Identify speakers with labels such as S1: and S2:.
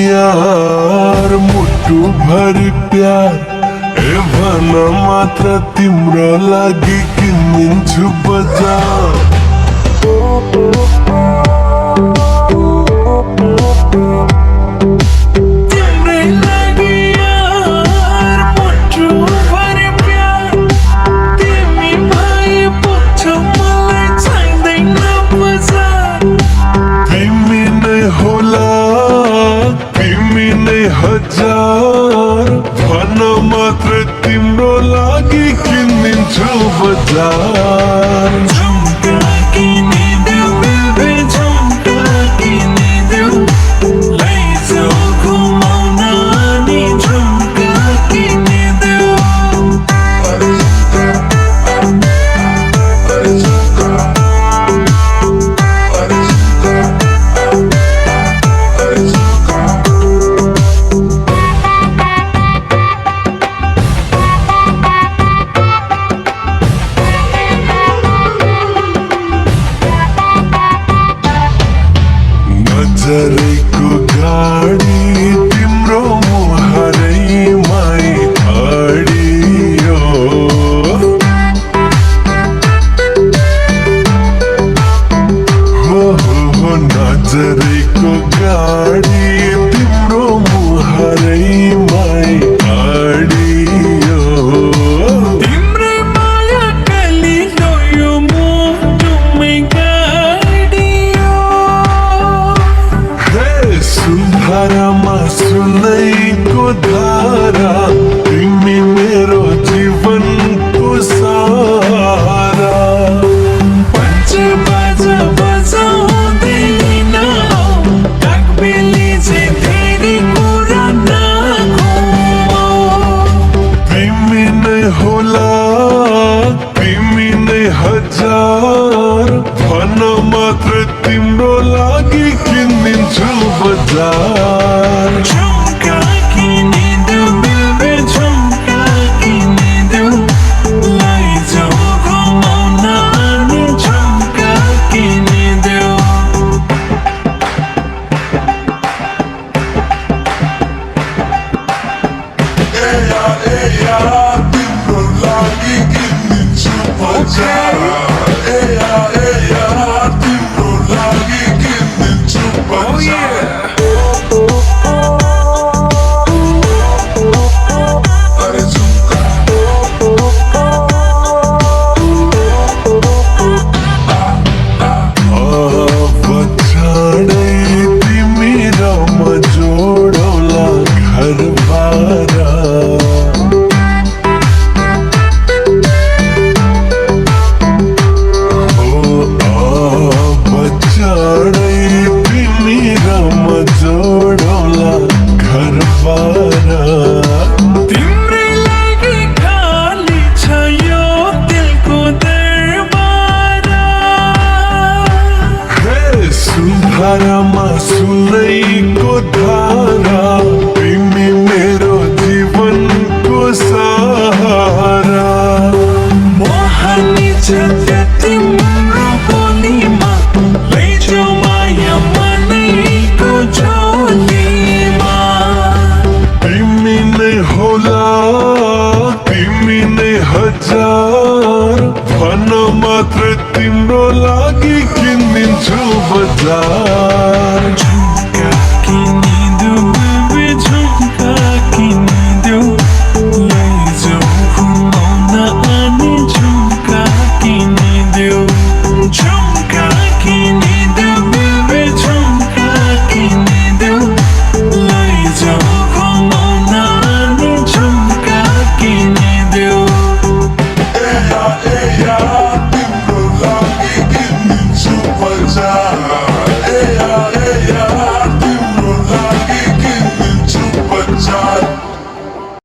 S1: यार मुट्टू भर प्यार ए भना मात्र तिम्रो लागि किन्दिन्छु बजार। हजार भन मात्र तिम्रो लागि किन्दिन्छु बजार।
S2: झुम्का किनिदेऊ बेबे झुम्का किनिदेऊ लैजाऊ घुमाउन अनि झुम्का किनिदेऊ।
S1: नजरेको गाडी तिम्रो मुहारैमै अडियो। हो नजरेको गाडी तिम्रो मुहारैमै अडियो।
S2: तिम्रै माया कलिलो यो मुटुमै गाडियो।
S1: सुधारमा सुनैको धारा तिमी मेरो जीवनको सहारा।
S2: पञ्च बाजा बजाउँदैन कागबेली चाहिँ धेरै कुरा नघुमाऊ।
S1: तिमी नै होला तिमी नै हजार भन मात्र तिम्रो लागि किन्दिन्छु बजार।
S2: झुम्का किनिदेऊ बेबे झुम्का किनिदेऊ लैजाऊ घुमाउन अनि झुम्का किनिदेऊ।
S1: तिम्रो लागि किन्दिन्छु बजार। तिम्रो लागि किन्दिन्छु बजार। तिमी र म जोडौला घर बारा। तिमी र म जोडौला घर बारा।
S2: तिम्रै लागि खाली छ यो दिलको दरबार।
S1: सुधारमा सुनैको धारा तिमी मेरो जीवनको सहारा।
S2: मोहनी छ तिम्रो बोलीमा लैजाऊ माया मनैको झोलीमा।
S1: तिमी नै होला तिमी नै हजार भन मात्र तिम्रो लागि किन्दिन्छु बजार।